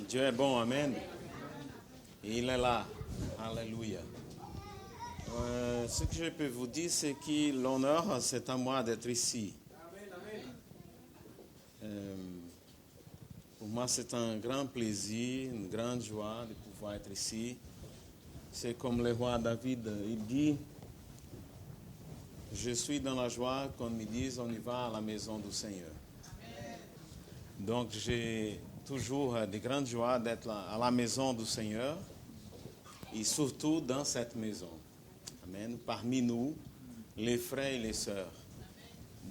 Dieu est bon, Amen. Il est là. Alléluia. Ce que je peux vous dire, c'est que l'honneur, c'est à moi d'être ici. Pour moi, c'est un grand plaisir, une grande joie de pouvoir être ici. C'est comme le roi David, il dit, je suis dans la joie quand ils disent, on y va à la maison du Seigneur. Donc, j'ai toujours de grandes joies d'être à la maison du Seigneur et surtout dans cette maison. Amen. Parmi nous, les frères et les sœurs.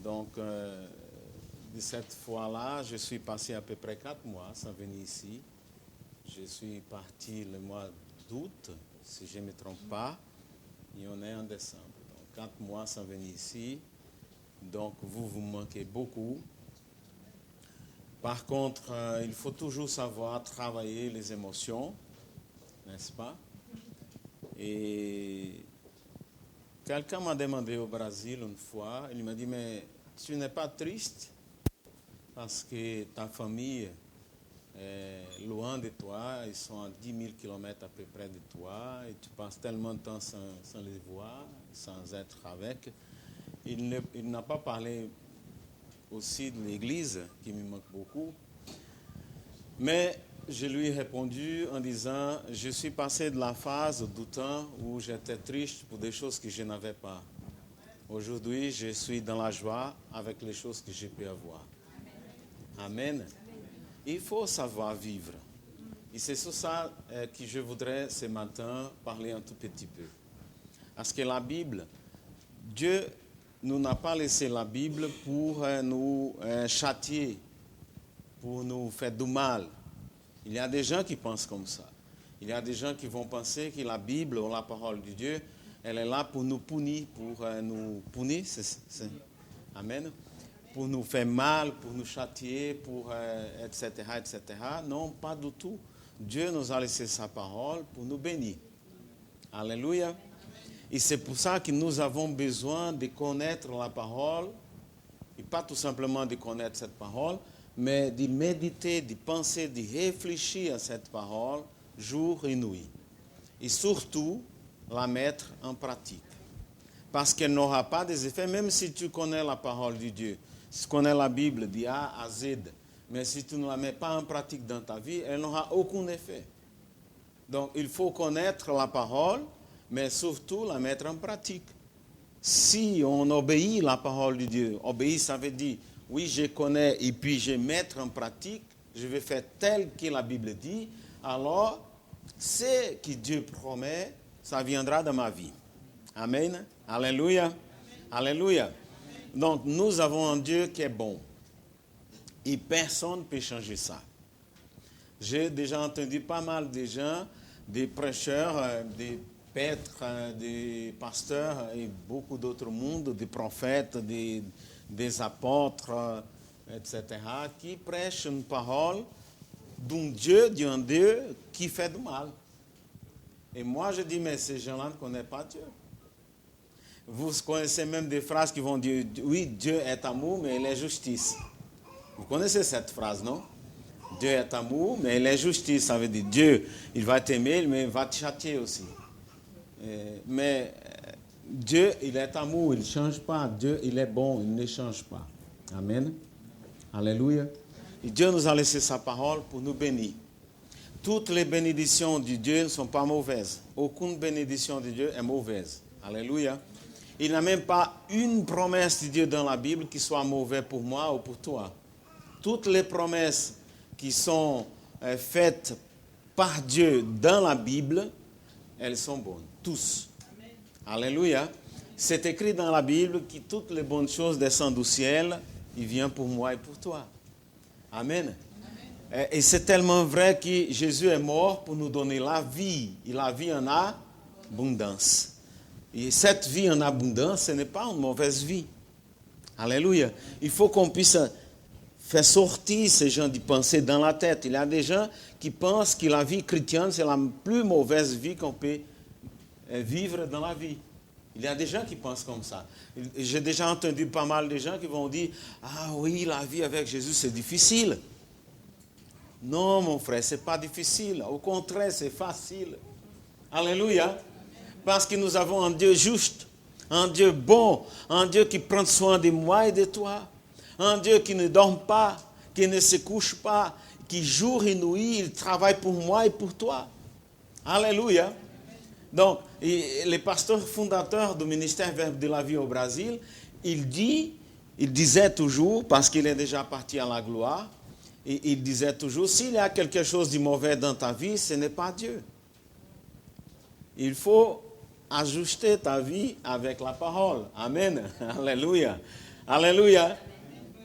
Donc, de cette fois-là, je suis passé à peu près 4 mois sans venir ici. Je suis parti le mois d'août, si je ne me trompe pas, et on est en décembre. Donc, 4 mois sans venir ici. Donc, vous manquez beaucoup. Par contre, il faut toujours savoir travailler les émotions, n'est-ce pas? Et quelqu'un m'a demandé au Brésil une fois, il m'a dit, mais tu n'es pas triste parce que ta famille est loin de toi, ils sont à 10 000 km à peu près de toi, et tu passes tellement de temps sans les voir, sans être avec. Il n'a pas parlé aussi de l'Église, qui me manque beaucoup. Mais je lui ai répondu en disant, je suis passé de la phase du temps où j'étais triste pour des choses que je n'avais pas. Aujourd'hui, je suis dans la joie avec les choses que je peux avoir. Amen. Il faut savoir vivre. Et c'est sur ça que je voudrais ce matin parler un tout petit peu. Parce que la Bible, Dieu nous n'a pas laissé la Bible pour nous châtier, pour nous faire du mal. Il y a des gens qui pensent comme ça. Il y a des gens qui vont penser que la Bible ou la parole de Dieu, elle est là pour nous punir, Amen, pour nous faire mal, pour nous châtier, etc., etc. Non, pas du tout. Dieu nous a laissé sa parole pour nous bénir. Alléluia. Et c'est pour ça que nous avons besoin de connaître la parole, et pas tout simplement de connaître cette parole, mais de méditer, de penser, de réfléchir à cette parole jour et nuit. Et surtout, la mettre en pratique. Parce qu'elle n'aura pas des effets, même si tu connais la parole de Dieu, si tu connais la Bible de A à Z, mais si tu ne la mets pas en pratique dans ta vie, elle n'aura aucun effet. Donc, il faut connaître la parole, mais surtout la mettre en pratique. Si on obéit la parole de Dieu, obéir, ça veut dire, oui, je connais et puis je vais mettre en pratique, je vais faire tel que la Bible dit, alors, ce que Dieu promet, ça viendra dans ma vie. Amen. Alléluia. Amen. Alléluia. Amen. Donc, nous avons un Dieu qui est bon. Et personne ne peut changer ça. J'ai déjà entendu pas mal de gens, des prêcheurs, des prêtres, des pasteurs et beaucoup d'autres mondes, des prophètes, des apôtres, etc., qui prêchent une parole d'un Dieu qui fait du mal. Et moi, je dis, mais ces gens-là ne connaissent pas Dieu. Vous connaissez même des phrases qui vont dire, oui, Dieu est amour, mais il est justice. Vous connaissez cette phrase, non? Dieu est amour, mais il est justice. Ça veut dire, Dieu, il va t'aimer, mais il va te châtier aussi. Mais Dieu, il est amour, il ne change pas. Dieu, il est bon, il ne change pas. Amen. Alléluia. Et Dieu nous a laissé sa parole pour nous bénir. Toutes les bénédictions de Dieu ne sont pas mauvaises. Aucune bénédiction de Dieu est mauvaise. Alléluia. Il n'y a même pas une promesse de Dieu dans la Bible qui soit mauvaise pour moi ou pour toi. Toutes les promesses qui sont faites par Dieu dans la Bible, elles sont bonnes. Tous. Amen. Alléluia. C'est écrit dans la Bible que toutes les bonnes choses descendent du ciel, il vient pour moi et pour toi. Amen. Amen. Et c'est tellement vrai que Jésus est mort pour nous donner la vie. Et la vie en abondance. Et cette vie en abondance, ce n'est pas une mauvaise vie. Alléluia. Il faut qu'on puisse faire sortir ces gens de pensée dans la tête. Il y a des gens qui pensent que la vie chrétienne, c'est la plus mauvaise vie qu'on peut vivre dans la vie. Il y a des gens qui pensent comme ça. J'ai déjà entendu pas mal de gens qui vont dire, ah oui, la vie avec Jésus, c'est difficile. Non, mon frère, ce n'est pas difficile. Au contraire, c'est facile. Alléluia. Parce que nous avons un Dieu juste, un Dieu bon, un Dieu qui prend soin de moi et de toi. Un Dieu qui ne dort pas, qui ne se couche pas, qui jour et nuit, il travaille pour moi et pour toi. Alléluia. Donc, le pasteur fondateur du ministère Verbe de la Vie au Brésil, il disait toujours, parce qu'il est déjà parti à la gloire, il disait toujours, s'il y a quelque chose de mauvais dans ta vie, ce n'est pas Dieu. Il faut ajuster ta vie avec la parole. Amen. Alléluia. Alléluia.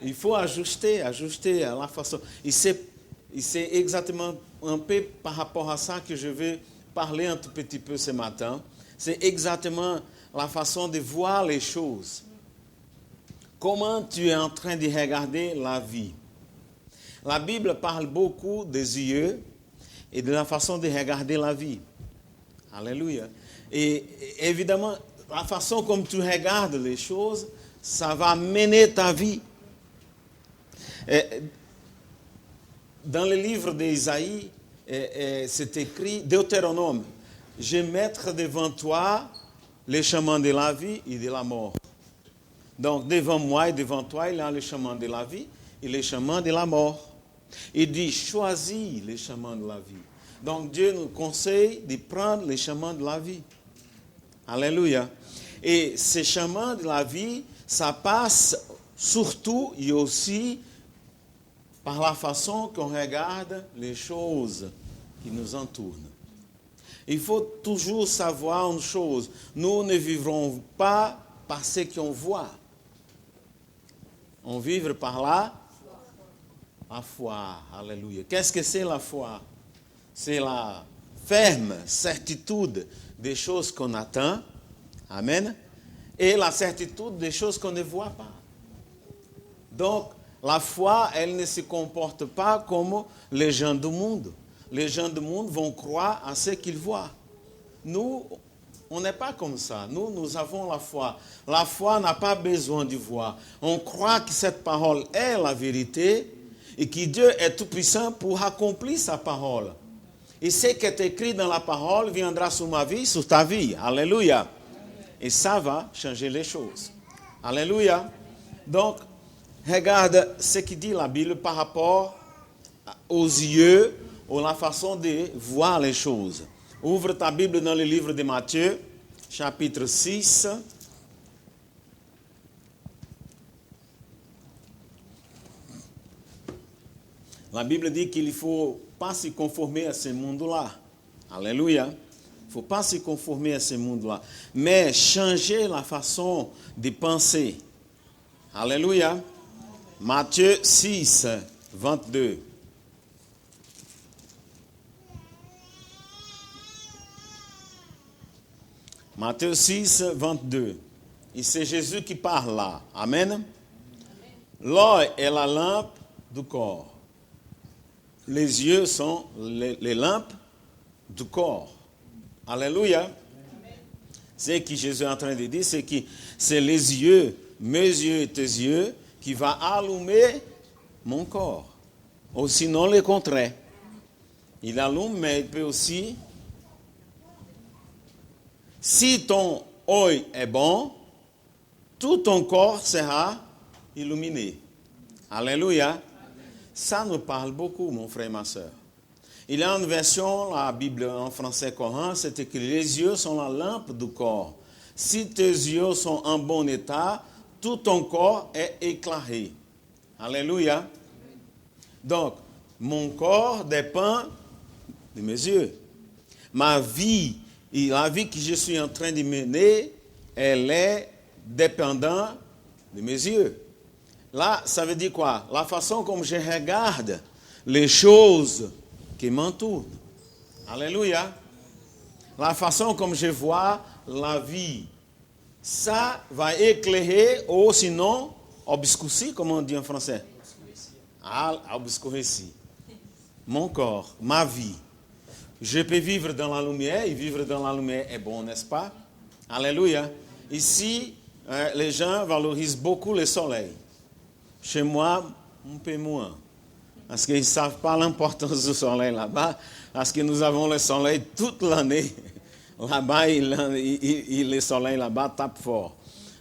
Il faut ajuster à la façon. Et c'est exactement un peu par rapport à ça que je vais parler un tout petit peu ce matin. C'est exactement la façon de voir les choses. Comment tu es en train de regarder la vie. La Bible parle beaucoup des yeux et de la façon de regarder la vie. Alléluia. Et évidemment, la façon comme tu regardes les choses, ça va mener ta vie. Dans le livre d'Ésaïe, c'est écrit, Deutéronome, je vais mettre devant toi les chemins de la vie et de la mort. Donc, devant moi et devant toi, il y a les chemins de la vie et les chemins de la mort. Il dit, choisis les chemins de la vie. Donc, Dieu nous conseille de prendre les chemins de la vie. Alléluia. Et ces chemins de la vie, ça passe surtout et aussi par la façon qu'on regarde les choses qui nous entourent. Il faut toujours savoir une chose. Nous ne vivrons pas par ce qu'on voit. On vit par la foi. Alléluia. Qu'est-ce que c'est la foi? C'est la ferme certitude des choses qu'on attend. Amen. Et la certitude des choses qu'on ne voit pas. Donc, la foi, elle ne se comporte pas comme les gens du monde. Les gens du monde vont croire à ce qu'ils voient. Nous, on n'est pas comme ça. Nous avons la foi. La foi n'a pas besoin de voir. On croit que cette parole est la vérité et que Dieu est tout-puissant pour accomplir sa parole. Et ce qui est écrit dans la parole viendra sur ma vie, sur ta vie. Alléluia. Et ça va changer les choses. Alléluia. Donc, regarde ce que dit la Bible par rapport aux yeux ou la façon de voir les choses. Ouvre ta Bible dans le livre de Matthieu, chapitre 6. La Bible dit qu'il ne faut pas se conformer à ce monde-là. Alléluia. Il ne faut pas se conformer à ce monde-là. Mais changer la façon de penser. Alléluia. Matthieu 6, 22. Matthieu 6, 22. Et c'est Jésus qui parle là. Amen. L'œil est la lampe du corps. Les yeux sont les lampes du corps. Alléluia. Ce que Jésus est en train de dire, c'est que c'est les yeux, mes yeux et tes yeux, qui va allumer mon corps. Ou sinon le contraire. Il allume, mais il peut aussi... Si ton œil est bon, tout ton corps sera illuminé. Alléluia. Ça nous parle beaucoup, mon frère et ma soeur. Il y a une version, la Bible en français courant, c'est écrit, les yeux sont la lampe du corps. Si tes yeux sont en bon état, tout ton corps est éclairé. Alléluia. Donc, mon corps dépend de mes yeux. Ma vie, et la vie que je suis en train de mener, elle est dépendante de mes yeux. Là, ça veut dire quoi? La façon comme je regarde les choses qui m'entourent. Alléluia. La façon comme je vois la vie. Ça va éclairer, ou sinon, obscurcir, comme on dit en français. Obscurcir. Mon corps, ma vie. Je peux vivre dans la lumière, et vivre dans la lumière est bon, n'est-ce pas? Alléluia. Ici, les gens valorisent beaucoup le soleil. Chez moi, un peu moins. Parce qu'ils ne savent pas l'importance du soleil là-bas, parce que nous avons le soleil toute l'année. Là-bas, le soleil là-bas tape fort.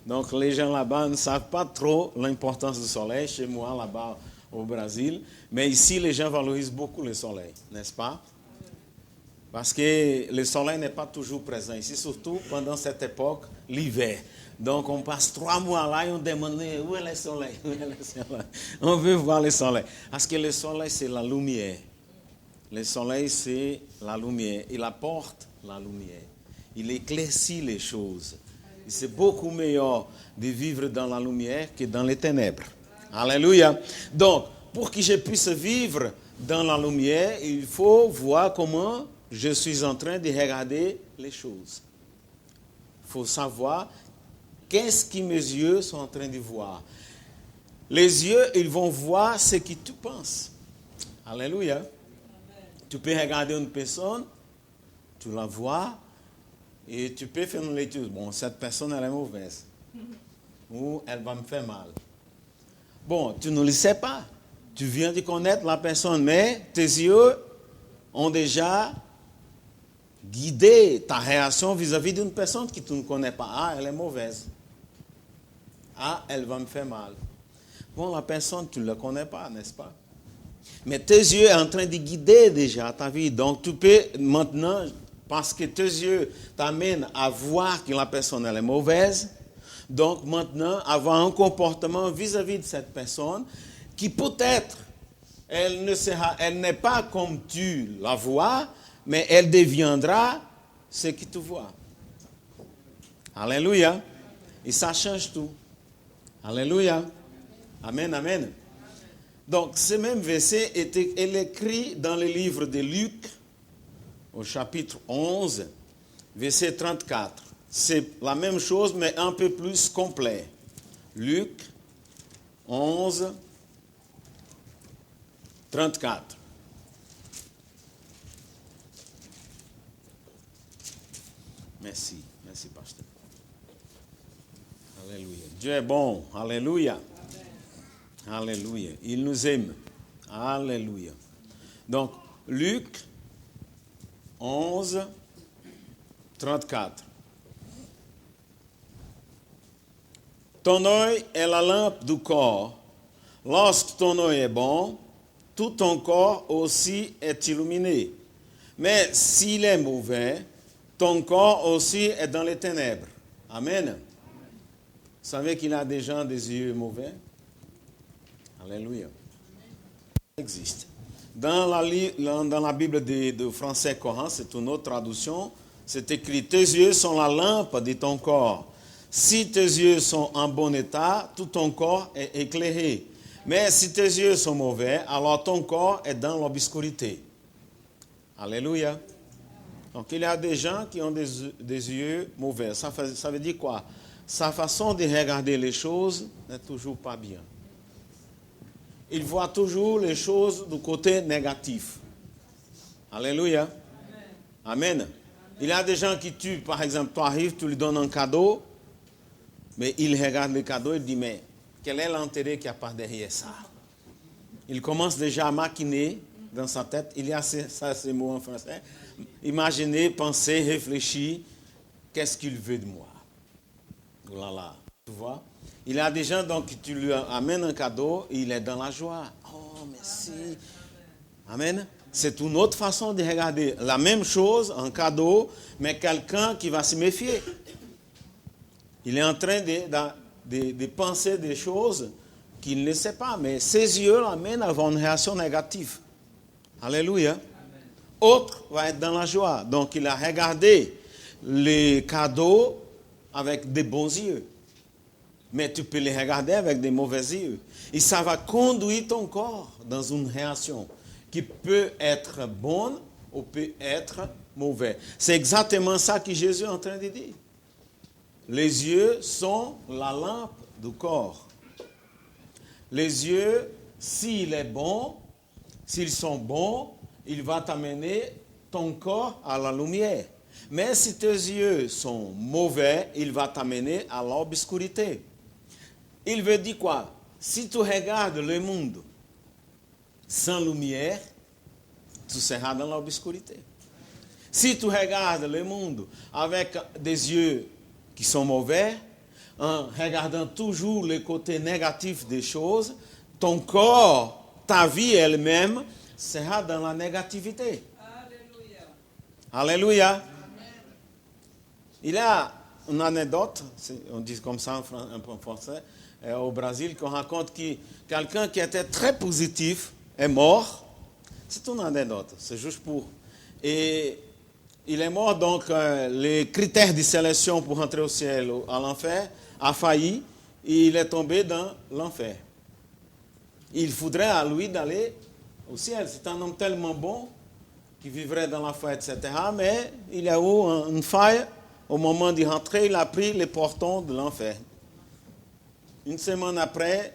Donc les gens là-bas ne savent pas trop l'importance du soleil, chez moi là-bas au Brésil. Mais ici, les gens valorisent beaucoup le soleil, n'est-ce pas? Parce que le soleil n'est pas toujours présent ici, surtout pendant cette époque, l'hiver. Donc on passe 3 mois là et on demande où est le soleil, où est le soleil. On veut voir le soleil. Parce que le soleil, c'est la lumière. Le soleil, c'est la lumière. Il apporte la lumière. Il éclaircit les choses. C'est beaucoup meilleur de vivre dans la lumière que dans les ténèbres. Alléluia. Donc, pour que je puisse vivre dans la lumière, il faut voir comment je suis en train de regarder les choses. Il faut savoir qu'est-ce que mes yeux sont en train de voir. Les yeux, ils vont voir ce que tu penses. Alléluia. Amen. Tu peux regarder une personne, tu la vois, et tu peux faire une lecture. Bon, cette personne, elle est mauvaise. Ou elle va me faire mal. Bon, tu ne le sais pas. Tu viens de connaître la personne, mais tes yeux ont déjà guidé ta réaction vis-à-vis d'une personne que tu ne connais pas. Ah, elle est mauvaise. Ah, elle va me faire mal. Bon, la personne, tu ne la connais pas, n'est-ce pas? Mais tes yeux sont en train de guider déjà ta vie. Donc, tu peux maintenant, parce que tes yeux t'amènent à voir que la personne, elle est mauvaise, donc maintenant, avoir un comportement vis-à-vis de cette personne qui peut-être, elle n'est pas comme tu la vois, mais elle deviendra ce que tu vois. Alléluia. Et ça change tout. Alléluia. Amen, amen. Donc, ce même verset est écrit dans le livre de Luc, au chapitre 11, verset 34. C'est la même chose, mais un peu plus complet. Luc 11, 34. Merci, merci, pasteur. Alléluia. Dieu est bon. Alléluia. Amen. Alléluia. Il nous aime. Alléluia. Donc, Luc 11, 34. Ton œil est la lampe du corps. Lorsque ton œil est bon, tout ton corps aussi est illuminé. Mais s'il est mauvais, ton corps aussi est dans les ténèbres. Amen. Vous savez qu'il y a des gens des yeux mauvais? Alléluia. Ça existe. Dans la Bible de français courant, c'est une autre traduction, c'est écrit « Tes yeux sont la lampe de ton corps. Si tes yeux sont en bon état, tout ton corps est éclairé. Mais si tes yeux sont mauvais, alors ton corps est dans l'obscurité. » Alléluia. Donc il y a des gens qui ont des yeux mauvais. Ça veut dire quoi? Sa façon de regarder les choses n'est toujours pas bien. Il voit toujours les choses du côté négatif. Alléluia. Amen. Amen. Il y a des gens qui tuent, par exemple, tu arrives, tu lui donnes un cadeau, mais il regarde le cadeau et dit, mais quel est l'intérêt qu'il y a par derrière ça? Il commence déjà à maquiner dans sa tête. Il y a ces mots en français. Imaginer, penser, réfléchir. Qu'est-ce qu'il veut de moi? Voilà, tu vois? Il y a des gens, donc, tu lui amènes un cadeau, et il est dans la joie. Oh, merci. Amen. C'est une autre façon de regarder. La même chose, un cadeau, mais quelqu'un qui va se méfier. Il est en train de penser des choses qu'il ne sait pas, mais ses yeux l'amènent à avoir une réaction négative. Alléluia. Amen. Autre va être dans la joie. Donc, il a regardé les cadeaux avec des bons yeux. Mais tu peux les regarder avec des mauvais yeux. Et ça va conduire ton corps dans une réaction qui peut être bonne ou peut être mauvaise. C'est exactement ça que Jésus est en train de dire. Les yeux sont la lampe du corps. Les yeux, s'ils sont bons, il va t'amener ton corps à la lumière. Mais si tes yeux sont mauvais, il va t'amener à l'obscurité. Il veut dire quoi? Si tu regardes le monde sans lumière, tu seras dans l'obscurité. Si tu regardes le monde avec des yeux qui sont mauvais, en regardant toujours le côté négatif des choses, ton corps, ta vie elle-même, sera dans la négativité. Alléluia. Alléluia. Il y a une anecdote, on dit comme ça un peu en français, au Brésil, qu'on raconte que quelqu'un qui était très positif est mort. C'est une anecdote, c'est juste pour... Et il est mort, donc les critères de sélection pour rentrer au ciel ou à l'enfer a failli, et il est tombé dans l'enfer. Il faudrait à lui d'aller au ciel. C'est un homme tellement bon qui vivrait dans la foi, etc. Mais il y a eu une faille. Au moment d'y rentrer, il a pris les portons de l'enfer. Une semaine après,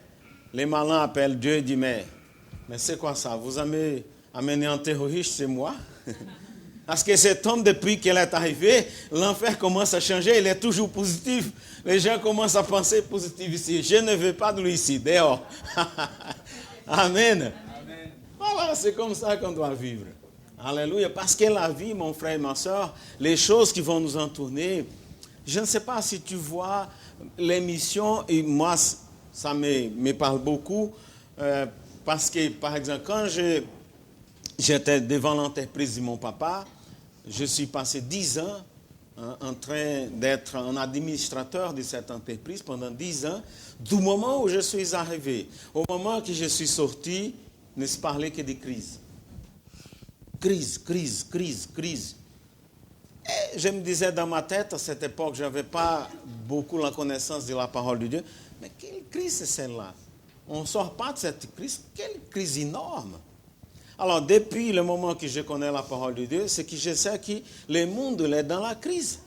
les malins appellent Dieu et disent, mais c'est quoi ça? Vous avez amené un terroriste chez moi? Parce que cet homme, depuis qu'il est arrivé, l'enfer commence à changer, il est toujours positif. Les gens commencent à penser positif ici. Je ne veux pas de lui ici, dehors. Amen. Amen. Voilà, c'est comme ça qu'on doit vivre. Alléluia. Parce que la vie, mon frère et ma soeur, les choses qui vont nous entourer, je ne sais pas si tu vois l'émission, et moi, ça me parle beaucoup, parce que, par exemple, quand j'étais devant l'entreprise de mon papa, je suis passé 10 ans en train d'être un administrateur de cette entreprise pendant 10 ans. Du moment où je suis arrivé, au moment que je suis sorti, ne se parlait que de crise. Crise. Et je me disais dans ma tête, à cette époque, je n'avais pas beaucoup la connaissance de la parole de Dieu. Mais quelle crise c'est celle-là? On ne sort pas de cette crise. Quelle crise énorme! Alors, depuis le moment que je connais la parole de Dieu, c'est que je sais que le monde est dans la crise.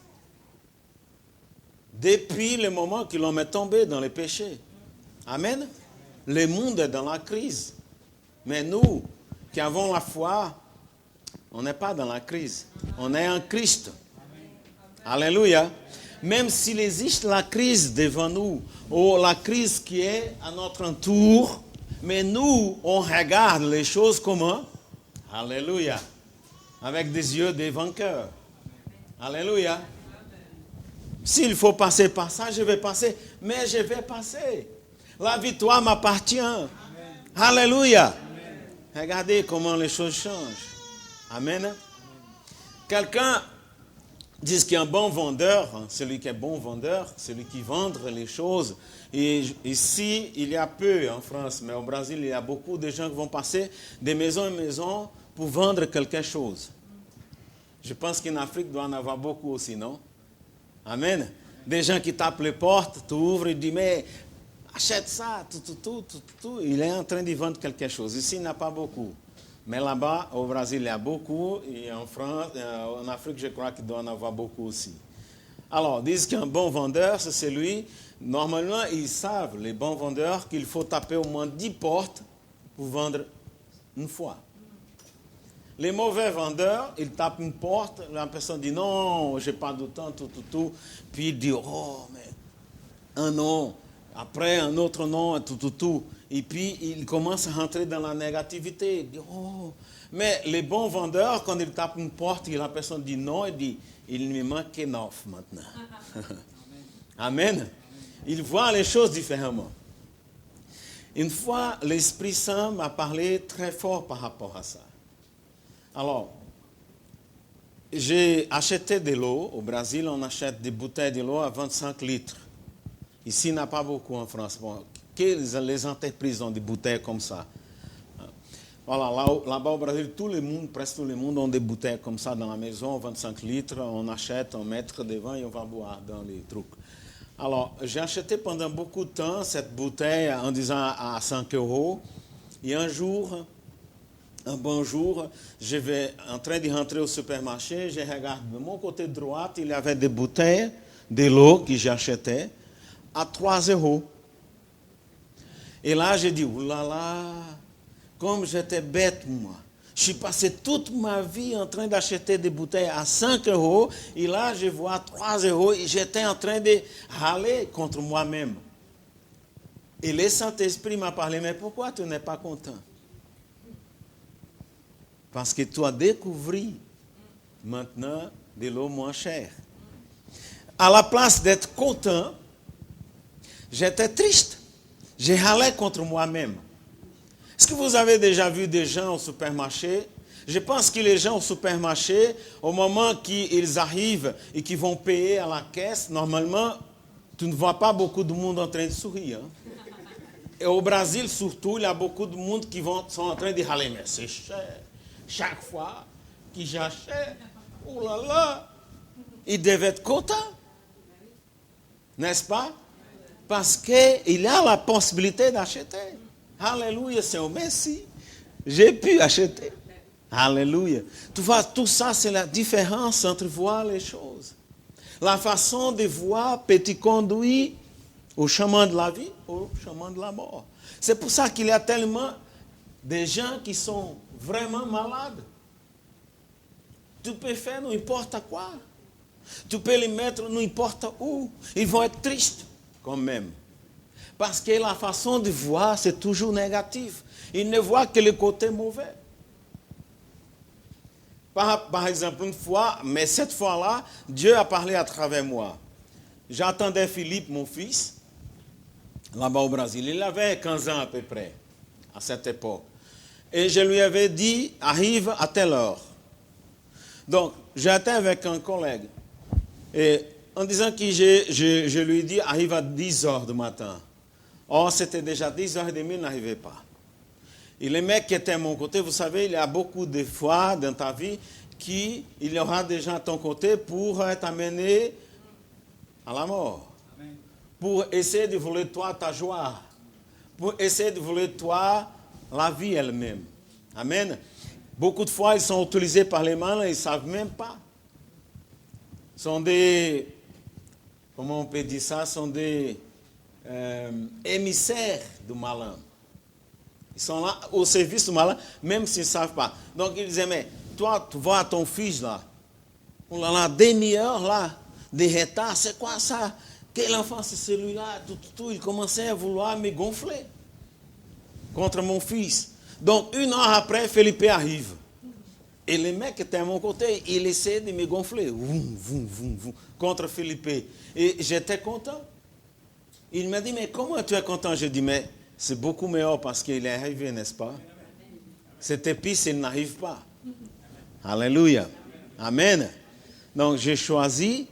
Depuis le moment que l'homme est tombé dans le péché. Amen. Le monde est dans la crise. Mais nous, qui avons la foi, on n'est pas dans la crise. On est en Christ. Alléluia. Même s'il existe la crise devant nous, ou la crise qui est à notre tour, mais nous, on regarde les choses comment? Alléluia. Avec des yeux de vainqueur. Alléluia. S'il faut passer par ça, je vais passer. Mais je vais passer. La victoire m'appartient. Amen. Alléluia. Amen. Regardez comment les choses changent. Amen. Quelqu'un dit qu'un bon vendeur, celui qui est bon vendeur, celui qui vend les choses. Et ici, il y a peu en France, mais au Brésil, il y a beaucoup de gens qui vont passer de maison en maison pour vendre quelque chose. Je pense qu'en Afrique, il doit en avoir beaucoup aussi, non? Amen. Des gens qui tapent les portes, tu ouvres et disent, mais achète ça, tout. Il est en train de vendre quelque chose. Ici, il n'y en a pas beaucoup. Mais là-bas, au Brésil, il y a beaucoup. Et en France, en Afrique, je crois qu'il doit en avoir beaucoup aussi. Alors, ils disent qu'un bon vendeur, c'est celui, normalement, ils savent, les bons vendeurs, qu'il faut taper au moins 10 portes pour vendre une fois. Les mauvais vendeurs, ils tapent une porte, la personne dit non, je n'ai pas de temps, tout. Puis il dit, oh, mais un non, après un autre non, tout. Et puis il commence à rentrer dans la négativité. Il dit, oh. Mais les bons vendeurs, quand ils tapent une porte et la personne dit non, il dit, il ne me manque que 9 maintenant. Amen. Il voit les choses différemment. Une fois, l'Esprit Saint m'a parlé très fort par rapport à ça. Alors, j'ai acheté de l'eau. Au Brésil, on achète des bouteilles de l'eau à 25 litres. Ici, il n'y en a pas beaucoup en France. Bon, les entreprises ont des bouteilles comme ça. Voilà, là-bas au Brésil, presque tout le monde ont des bouteilles comme ça dans la maison, 25 litres. On achète, on met devant et on va boire dans les trucs. Alors, j'ai acheté pendant beaucoup de temps cette bouteille en disant à 5 €. Et un bon jour, je vais en train de rentrer au supermarché, je regarde de mon côté droit, il y avait des bouteilles de l'eau que j'achetais à 3 €. Et là, j'ai dit, oulala, comme j'étais bête, moi. Je suis passé toute ma vie en train d'acheter des bouteilles à 5 €, et là, je vois 3 € et j'étais en train de râler contre moi-même. Et le Saint-Esprit m'a parlé, mais pourquoi tu n'es pas content? Parce que tu as découvert maintenant de l'eau moins chère. À la place d'être content, j'étais triste. J'ai râlé contre moi-même. Est-ce que vous avez déjà vu des gens au supermarché? Je pense que les gens au supermarché, au moment qu'ils arrivent et qu'ils vont payer à la caisse, normalement, tu ne vois pas beaucoup de monde en train de sourire. Hein? Et au Brésil, surtout, il y a beaucoup de monde qui sont en train de râler. Mais c'est cher. Chaque fois qu'ils j'achète, oh là là, ils devaient être contents. N'est-ce pas? Parce qu'il y a la possibilité d'acheter. Alléluia, Seigneur, merci. J'ai pu acheter. Alléluia. Tu vois, tout ça, c'est la différence entre voir les choses. La façon de voir peut te conduire au chemin de la vie, au chemin de la mort. C'est pour ça qu'il y a tellement de gens qui sont vraiment malades. Tu peux faire n'importe quoi. Tu peux les mettre n'importe où. Ils vont être tristes quand même. Parce que la façon de voir, c'est toujours négatif. Ils ne voient que le côté mauvais. Par exemple, une fois, mais cette fois-là, Dieu a parlé à travers moi. J'attendais Philippe, mon fils, là-bas au Brésil. Il avait 15 ans à peu près, à cette époque. Et je lui avais dit, arrive à telle heure. Donc, j'étais avec un collègue. Et en disant que je lui ai dit, arrive à 10 heures du matin. Or, c'était déjà 10h30, il n'arrivait pas. Et le mec qui était à mon côté, vous savez, il y a beaucoup de fois dans ta vie qu'il y aura des gens à ton côté pour t'amener à la mort. Amen. Pour essayer de voler toi ta joie. Pour essayer de voler toi la vie elle-même. Amen. Beaucoup de fois, ils sont utilisés par les malins, ils ne savent même pas. Ils sont des, comment on peut dire ça, sont des émissaires du malin. Ils sont là au service du malin, même s'ils ne savent pas. Donc ils disaient, mais toi, tu vois ton fils là, on a la demi-heure là, de retard, c'est quoi ça? Quel enfant c'est celui-là? Tout, il commençait à vouloir me gonfler contre mon fils. Donc 1 heure après, Philippe arrive. Et le mec était à mon côté, il essayait de me gonfler, contre Philippe. Et j'étais content. Il m'a dit, mais comment tu es content? Je dis, mais c'est beaucoup meilleur parce qu'il est arrivé, n'est-ce pas? C'était pire s'il n'arrive pas. Alléluia. Amen. Donc j'ai choisi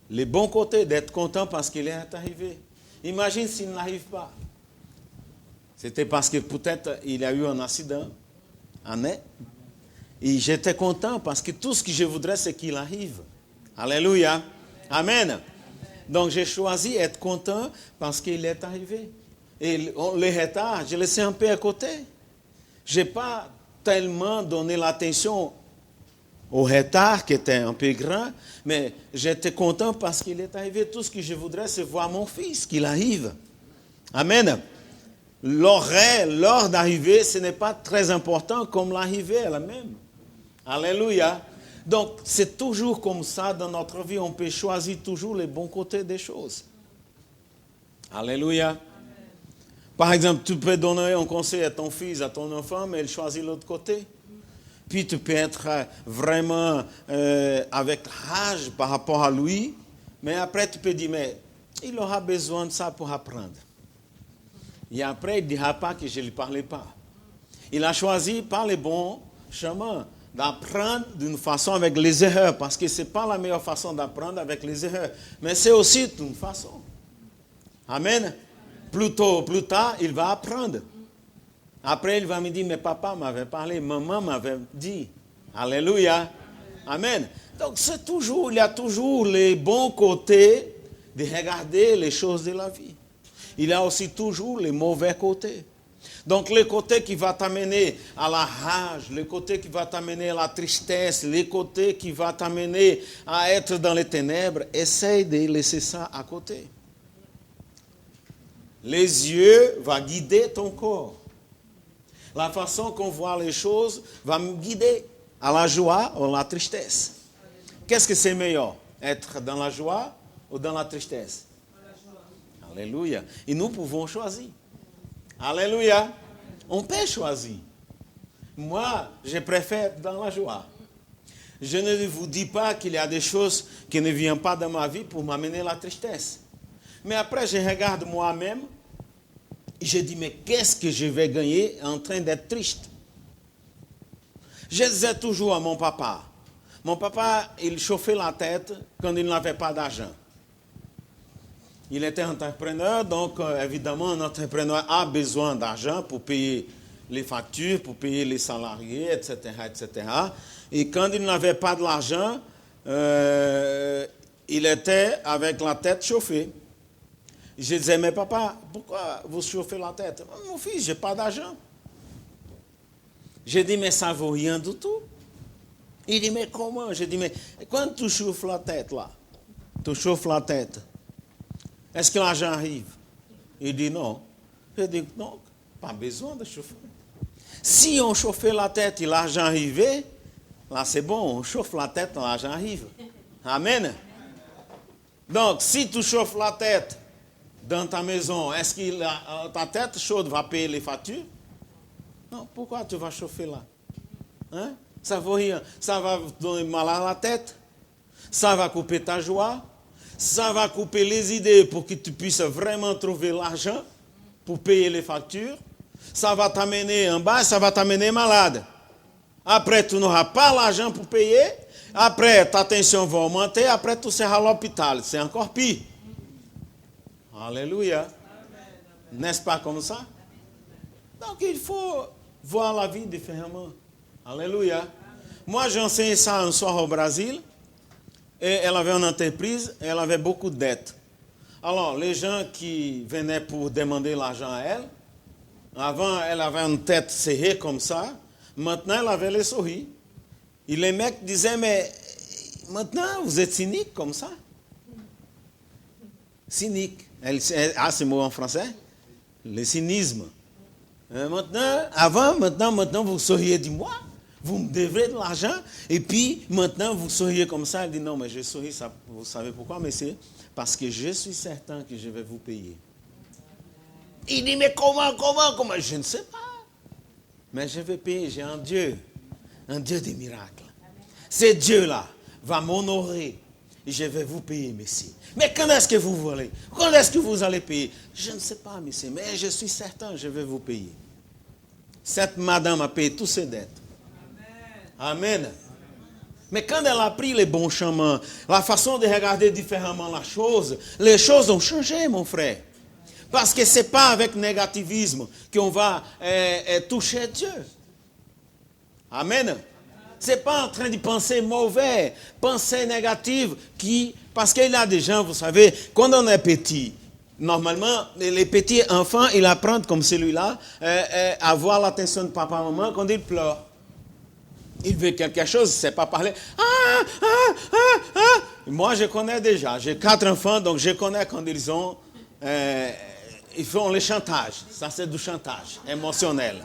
le bon côté d'être content parce qu'il est arrivé. Imagine s'il n'arrive pas. C'était parce que peut-être il y a eu un accident. Et j'étais content parce que tout ce que je voudrais, c'est qu'il arrive. Alléluia. Amen. Donc j'ai choisi d'être content parce qu'il est arrivé. Et le retard, je l'ai laissé un peu à côté. Je n'ai pas tellement donné l'attention au retard qui était un peu grand, mais j'étais content parce qu'il est arrivé. Tout ce que je voudrais, c'est voir mon fils, qu'il arrive. Amen. L'heure d'arrivée, ce n'est pas très important comme l'arrivée elle-même. Alléluia. Donc, c'est toujours comme ça dans notre vie. On peut choisir toujours les bons côtés des choses. Alléluia. Amen. Par exemple, tu peux donner un conseil à ton fils, à ton enfant, mais il choisit l'autre côté. Puis tu peux être vraiment avec rage par rapport à lui, mais après tu peux dire, mais il aura besoin de ça pour apprendre. Et après, il ne dira pas que je ne lui parlais pas. Il a choisi par les bons chemins d'apprendre d'une façon avec les erreurs, parce que ce n'est pas la meilleure façon d'apprendre avec les erreurs, mais c'est aussi une façon. Amen. Plus tard, il va apprendre. Après, il va me dire, mais papa m'avait parlé, maman m'avait dit. Alléluia. Amen. Donc, il y a toujours les bons côtés de regarder les choses de la vie. Il y a aussi toujours les mauvais côtés. Donc, le côté qui va t'amener à la rage, le côté qui va t'amener à la tristesse, le côté qui va t'amener à être dans les ténèbres, essaye de laisser ça à côté. Les yeux vont guider ton corps. La façon qu'on voit les choses va me guider à la joie ou à la tristesse. Qu'est-ce que c'est meilleur? Être dans la joie ou dans la tristesse? Alléluia. Et nous pouvons choisir. Alléluia. On peut choisir. Moi, je préfère être dans la joie. Je ne vous dis pas qu'il y a des choses qui ne viennent pas dans ma vie pour m'amener la tristesse. Mais après, je regarde moi-même et je dis, mais qu'est-ce que je vais gagner en train d'être triste? Je disais toujours à mon papa, il chauffait la tête quand il n'avait pas d'argent. Il était entrepreneur, donc évidemment, un entrepreneur a besoin d'argent pour payer les factures, pour payer les salariés, etc., etc. Et quand il n'avait pas de l'argent, il était avec la tête chauffée. Je disais, mais papa, pourquoi vous chauffez la tête? Mon fils, je n'ai pas d'argent. J'ai dit, mais ça ne vaut rien du tout. Il dit, mais comment? J'ai dit, mais quand tu chauffes la tête là, tu chauffes la tête, est-ce que l'argent arrive? Il dit non. Je dis non, pas besoin de chauffer. Si on chauffait la tête et l'argent arrivait, là c'est bon, on chauffe la tête et l'argent arrive. Amen. Donc, si tu chauffes la tête dans ta maison, est-ce que ta tête chaude va payer les factures? Non, pourquoi tu vas chauffer là? Hein? Ça vaut rien. Ça va donner mal à la tête. Ça va couper ta joie. Ça va couper les idées pour que tu puisses vraiment trouver l'argent pour payer les factures. Ça va t'amener en bas, ça va t'amener malade. Après, tu n'auras pas l'argent pour payer. Après, ta tension va augmenter. Après, tu seras à l'hôpital. C'est encore pire. Alléluia. N'est-ce pas comme ça? Donc, il faut voir la vie différemment. Alléluia. Moi, j'ai enseigné ça un soir au Brésil. Et elle avait une entreprise, et elle avait beaucoup de dettes. Alors, les gens qui venaient pour demander l'argent à elle, avant, elle avait une tête serrée comme ça. Maintenant, elle avait les sourires. Et les mecs disaient, mais maintenant, vous êtes cynique comme ça? Cynique. Ce mot en français? Le cynisme. Maintenant, vous souriez de moi. Vous me devez de l'argent, et puis maintenant vous souriez comme ça. Elle dit non, mais je souris, ça, vous savez pourquoi, monsieur? Parce que je suis certain que je vais vous payer. Il dit, mais comment? Je ne sais pas. Mais je vais payer, j'ai un Dieu des miracles. Ce Dieu-là va m'honorer, et je vais vous payer, monsieur. Mais quand est-ce que vous voulez? Quand est-ce que vous allez payer? Je ne sais pas, monsieur, mais je suis certain, je vais vous payer. Cette madame a payé toutes ses dettes. Amen. Mais quand elle a pris les bons chemins, la façon de regarder différemment les choses ont changé, mon frère. Parce que ce n'est pas avec négativisme qu'on va toucher Dieu. Amen. Ce n'est pas en train de penser mauvais, penser négative, parce qu'il y a des gens, vous savez, quand on est petit, normalement, les petits enfants, ils apprennent comme celui-là, à avoir l'attention de papa et maman quand ils pleurent. Il veut quelque chose, il ne sait pas parler. Moi, je connais déjà. J'ai 4 enfants, donc je connais quand ils font le chantage. Ça, c'est du chantage émotionnel.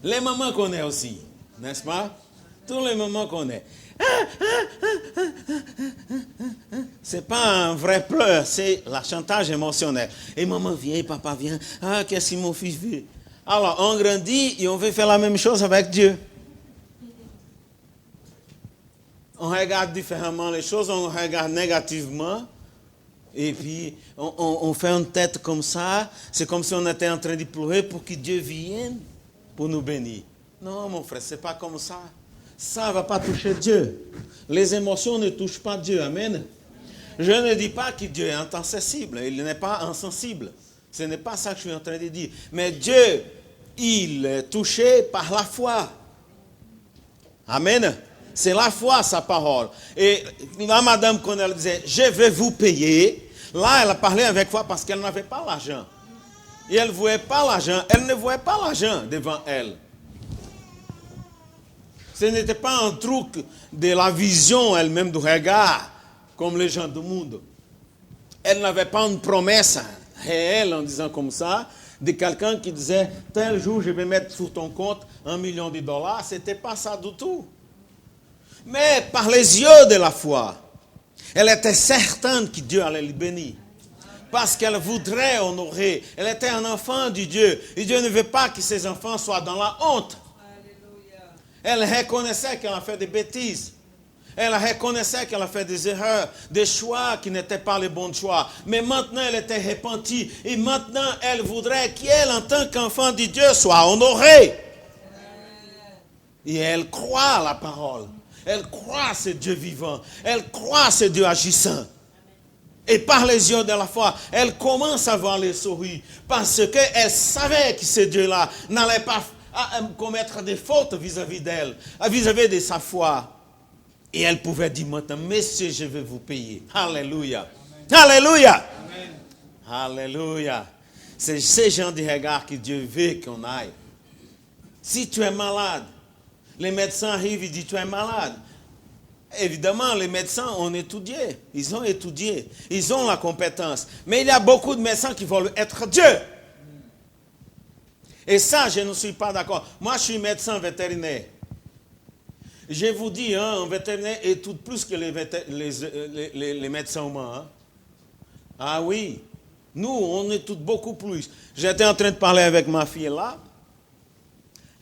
Les mamans connaissent aussi, n'est-ce pas? Tous les mamans connaissent. Ce n'est pas un vrai pleur, c'est le chantage émotionnel. Et maman vient, papa vient. Qu'est-ce que mon fils veut? Alors, on grandit et on veut faire la même chose avec Dieu. On regarde différemment les choses, on regarde négativement. Et puis, on fait une tête comme ça. C'est comme si on était en train de pleurer pour que Dieu vienne pour nous bénir. Non, mon frère, ce n'est pas comme ça. Ça ne va pas toucher Dieu. Les émotions ne touchent pas Dieu. Amen. Je ne dis pas que Dieu est insensible. Il n'est pas insensible. Ce n'est pas ça que je suis en train de dire. Mais Dieu, il est touché par la foi. Amen. C'est la foi, sa parole. Et la madame, quand elle disait, je vais vous payer, là, elle a parlé avec foi parce qu'elle n'avait pas l'argent. Et elle ne voyait pas l'argent. Elle ne voyait pas l'argent devant elle. Ce n'était pas un truc de la vision elle-même du regard, comme les gens du monde. Elle n'avait pas une promesse réelle en disant comme ça, de quelqu'un qui disait, tel jour je vais mettre sur ton compte $1 million. Ce n'était pas ça du tout. Mais par les yeux de la foi, elle était certaine que Dieu allait le bénir. Parce qu'elle voudrait honorer. Elle était un enfant de Dieu. Et Dieu ne veut pas que ses enfants soient dans la honte. Elle reconnaissait qu'elle a fait des bêtises. Elle reconnaissait qu'elle a fait des erreurs, des choix qui n'étaient pas les bons choix. Mais maintenant, elle était repentie. Et maintenant, elle voudrait qu'elle, en tant qu'enfant de Dieu, soit honorée. Et elle croit à la parole. Elle croit à ce Dieu vivant. Elle croit à ce Dieu agissant. Et par les yeux de la foi, elle commence à voir les souris. Parce qu'elle savait que ce Dieu-là n'allait pas commettre des fautes vis-à-vis d'elle, vis-à-vis de sa foi. Et elle pouvait dire maintenant, Monsieur, je vais vous payer. Alléluia. Amen. Alléluia. Amen. Alléluia. C'est ce genre de regard que Dieu veut qu'on aille. Si tu es malade, les médecins arrivent et disent, tu es malade. Évidemment, les médecins ont étudié. Ils ont étudié. Ils ont la compétence. Mais il y a beaucoup de médecins qui veulent être Dieu. Et ça, je ne suis pas d'accord. Moi, je suis médecin vétérinaire. Je vous dis, un vétérinaire étudie plus que les médecins humains. Hein. Ah oui. Nous, on étudie beaucoup plus. J'étais en train de parler avec ma fille là.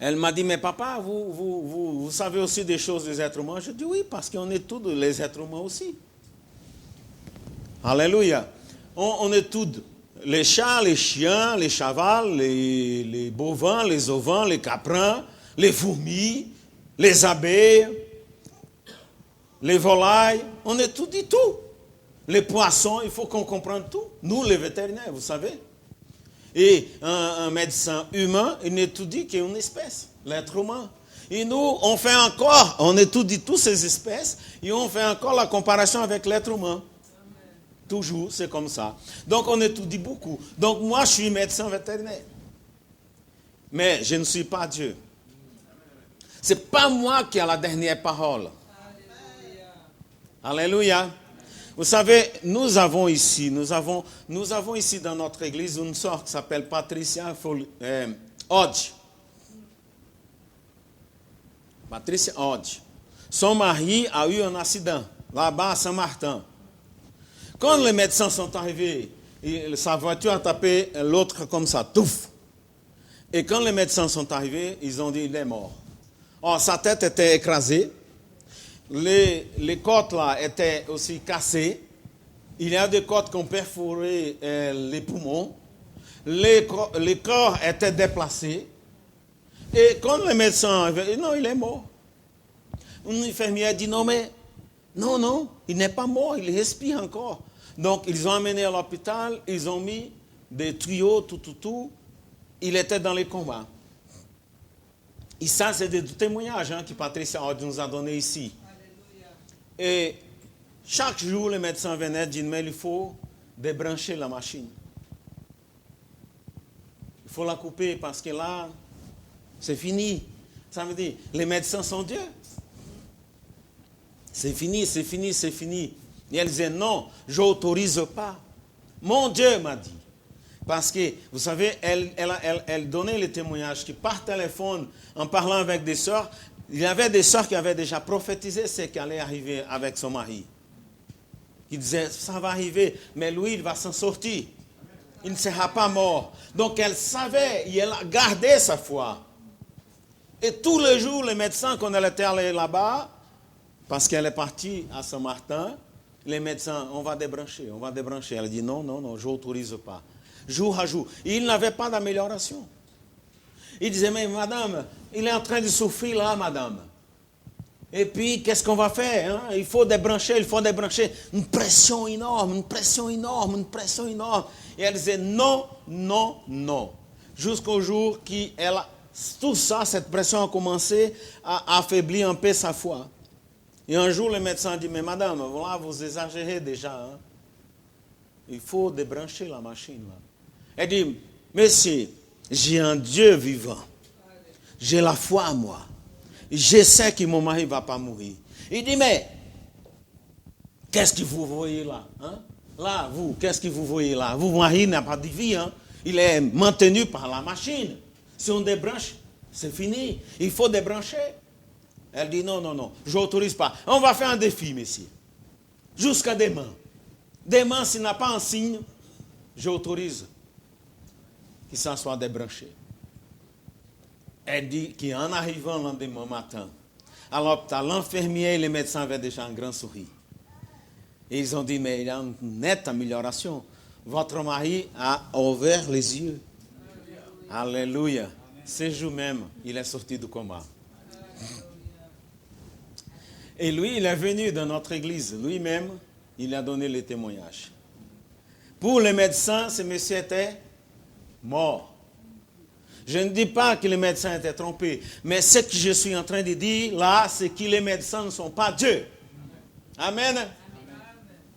Elle m'a dit, mais papa, vous savez aussi des choses des êtres humains? Je dis oui, parce qu'on étudie les êtres humains aussi. Alléluia. On étudie les chats, les chiens, les chavals, les bovins, les ovins, les caprins, les fourmis, les abeilles, les volailles. On étudie tout. Les poissons, il faut qu'on comprenne tout. Nous, les vétérinaires, vous savez. Et un médecin humain, il n'étudie qu'une espèce, l'être humain. Et nous, on étudie toutes ces espèces et on fait encore la comparaison avec l'être humain. Amen. Toujours, c'est comme ça. Donc, on étudie beaucoup. Donc, moi, je suis médecin vétérinaire. Mais je ne suis pas Dieu. Ce n'est pas moi qui ai la dernière parole. Alléluia. Alléluia. Vous savez, nous avons ici dans notre église une sœur qui s'appelle Patricia Hodge. Patricia Hodge. Son mari a eu un accident là-bas à Saint-Martin. Quand les médecins sont arrivés, sa voiture a tapé l'autre comme ça, touf. Et quand les médecins sont arrivés, ils ont dit il est mort. Or, sa tête était écrasée. Les côtes là étaient aussi cassées. Il y a des côtes qui ont perforé les poumons. Les corps étaient déplacés. Et quand les médecins avaient dit non, il est mort. Une infirmière dit non, il n'est pas mort, il respire encore. Donc ils ont amené à l'hôpital, ils ont mis des tuyaux, tout. Il était dans les combats. Et ça, c'est des témoignages que Patricia Hodge nous a donnés ici. Et chaque jour, les médecins venaient dire, mais il faut débrancher la machine. Il faut la couper parce que là, c'est fini. Ça veut dire, les médecins sont Dieu. C'est fini. Et elle disait, non, je n'autorise pas. Mon Dieu m'a dit. Parce que, vous savez, elle donnait les témoignages qui par téléphone, en parlant avec des sœurs, il y avait des sœurs qui avaient déjà prophétisé ce qui allait arriver avec son mari. Qui disaient, ça va arriver, mais lui, il va s'en sortir. Il ne sera pas mort. Donc, elle savait, et elle a gardé sa foi. Et tous les jours, les médecins, quand elle était allée là-bas, parce qu'elle est partie à Saint-Martin, les médecins, on va débrancher. Elle dit, non, je n'autorise pas. Jour à jour. Et il n'avait pas d'amélioration. Il disait, mais madame, il est en train de souffrir là, madame. Et puis, qu'est-ce qu'on va faire? Il faut débrancher. Une pression énorme. Et elle disait, non. Jusqu'au jour tout ça, cette pression a commencé à affaiblir un peu sa foi. Et un jour, le médecin dit, mais madame, voilà, vous exagérez déjà. Il faut débrancher la machine là. Elle dit, monsieur, j'ai un Dieu vivant. J'ai la foi en moi. Je sais que mon mari ne va pas mourir. Il dit, mais, qu'est-ce que vous voyez là? Là, vous, qu'est-ce que vous voyez là? Votre mari n'a pas de vie. Il est maintenu par la machine. Si on débranche, c'est fini. Il faut débrancher. Elle dit, non, je n'autorise pas. On va faire un défi, monsieur. Jusqu'à demain. Demain, s'il n'a pas un signe, j'autorise que ça soit débranché. Elle dit qu'en arrivant le lendemain matin, à l'hôpital, l'infirmier et les médecins avaient déjà un grand sourire. Et ils ont dit, mais il y a une nette amélioration. Votre mari a ouvert les yeux. Alléluia. Ce jour même, il est sorti du coma. Et lui, il est venu dans notre église. Lui-même, il a donné le témoignage. Pour les médecins, ce monsieur était mort. Je ne dis pas que les médecins étaient trompés, mais ce que je suis en train de dire là, c'est que les médecins ne sont pas Dieu. Amen. Amen.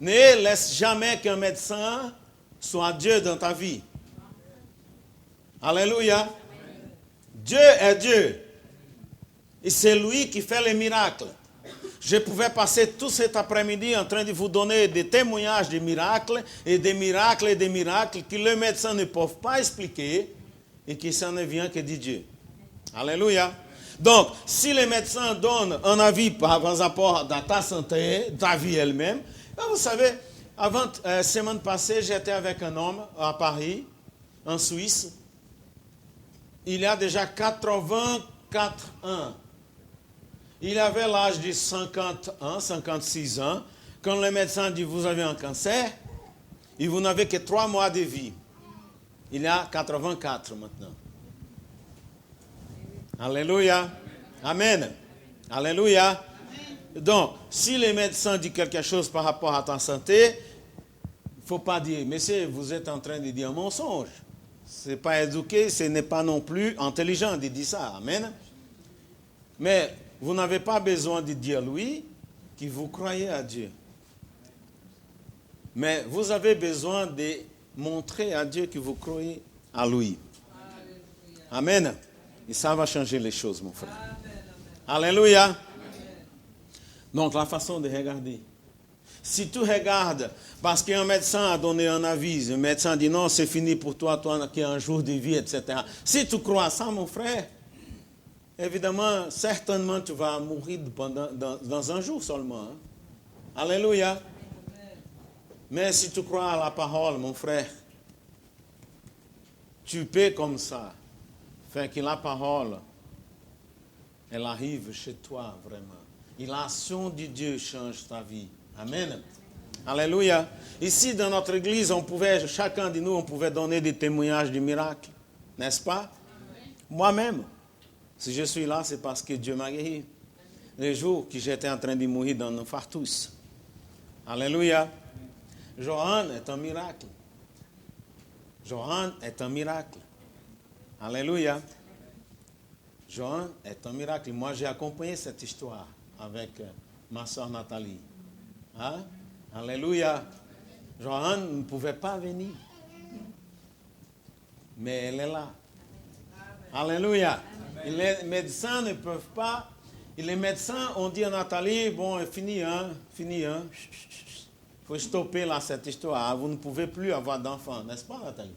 Ne laisse jamais qu'un médecin soit Dieu dans ta vie. Alléluia. Amen. Dieu est Dieu. Et c'est lui qui fait les miracles. Je pouvais passer tout cet après-midi en train de vous donner des témoignages de miracles et des miracles et des miracles que les médecins ne peuvent pas expliquer. Et que ça ne vient que de Dieu. Alléluia. Donc, si les médecins donnent un avis par rapport à ta santé, ta vie elle-même, vous savez, semaine passée, j'étais avec un homme à Paris, en Suisse. Il y a déjà 84 ans. Il avait l'âge de 51, 56 ans. Quand le médecin dit, vous avez un cancer, et vous n'avez que 3 mois de vie. Il y a 84 maintenant. Alléluia. Amen. Alléluia. Amen. Donc, si les médecins disent quelque chose par rapport à ta santé, il ne faut pas dire, monsieur, vous êtes en train de dire un mensonge. Ce n'est pas éduqué, ce n'est pas non plus intelligent de dire ça. Amen. Mais vous n'avez pas besoin de dire lui que vous croyez à Dieu. Mais vous avez besoin de montrer à Dieu que vous croyez à lui. Amen. Et ça va changer les choses, mon frère. Alléluia. Amen. Donc, la façon de regarder. Si tu regardes, parce qu'un médecin a donné un avis, un médecin dit non, c'est fini pour toi, toi qui as un jour de vie, etc. Si tu crois ça, mon frère, évidemment, certainement, tu vas mourir dans un jour seulement. Hein? Alléluia. Mais si tu crois à la parole, mon frère, tu peux comme ça faire que la parole, elle arrive chez toi vraiment. Et l'action de Dieu change ta vie. Amen. Alléluia. Ici, dans notre église, chacun de nous, on pouvait donner des témoignages de miracles. N'est-ce pas? Moi-même, si je suis là, c'est parce que Dieu m'a guéri. Les jours que j'étais en train de mourir dans un infarctus. Alléluia. Johan est un miracle. Johan est un miracle. Alléluia. Johan est un miracle. Moi, j'ai accompagné cette histoire avec ma soeur Nathalie. Hein? Alléluia. Johan ne pouvait pas venir. Mais elle est là. Alléluia. Et les médecins ne peuvent pas. Et les médecins ont dit à Nathalie, bon, fini, hein. Il faut stopper là cette histoire. Vous ne pouvez plus avoir d'enfants, n'est-ce pas, Nathalie?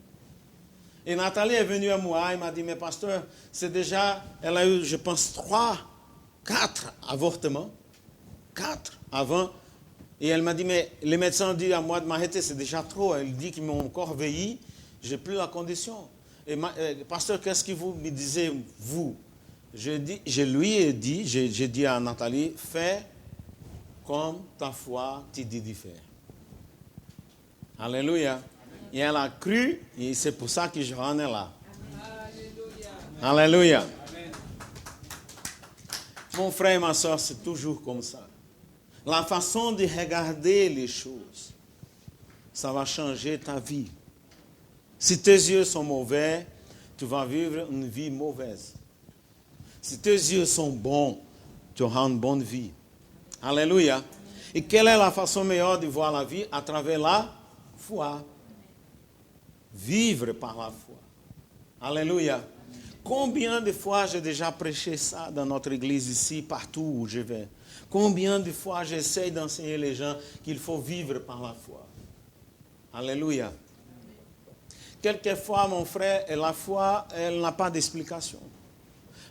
Et Nathalie est venue à moi, elle m'a dit, mais pasteur, c'est déjà, elle a eu, je pense, 4 avortements. 4 avant. Et elle m'a dit, mais les médecins ont dit à moi de m'arrêter, c'est déjà trop. Elle dit qu'ils m'ont encore vieilli, je n'ai plus la condition. Et pasteur, qu'est-ce que vous me disiez, vous? Je lui ai dit, j'ai dit à Nathalie, fais comme ta foi te dit de faire. Alléluia. Amen. Et elle a cru, et c'est pour ça que Johan est là. Alléluia. Alléluia. Amen. Mon frère et ma soeur, c'est toujours comme ça. La façon de regarder les choses, ça va changer ta vie. Si tes yeux sont mauvais, tu vas vivre une vie mauvaise. Si tes yeux sont bons, tu auras une bonne vie. Alléluia. Et quelle est la façon meilleure de voir la vie? À travers la foi. Vivre par la foi. Alléluia. Combien de fois j'ai déjà prêché ça dans notre église ici, partout où je vais? Combien de fois j'essaie d'enseigner les gens qu'il faut vivre par la foi? Alléluia. Quelquefois, mon frère, la foi, elle n'a pas d'explication.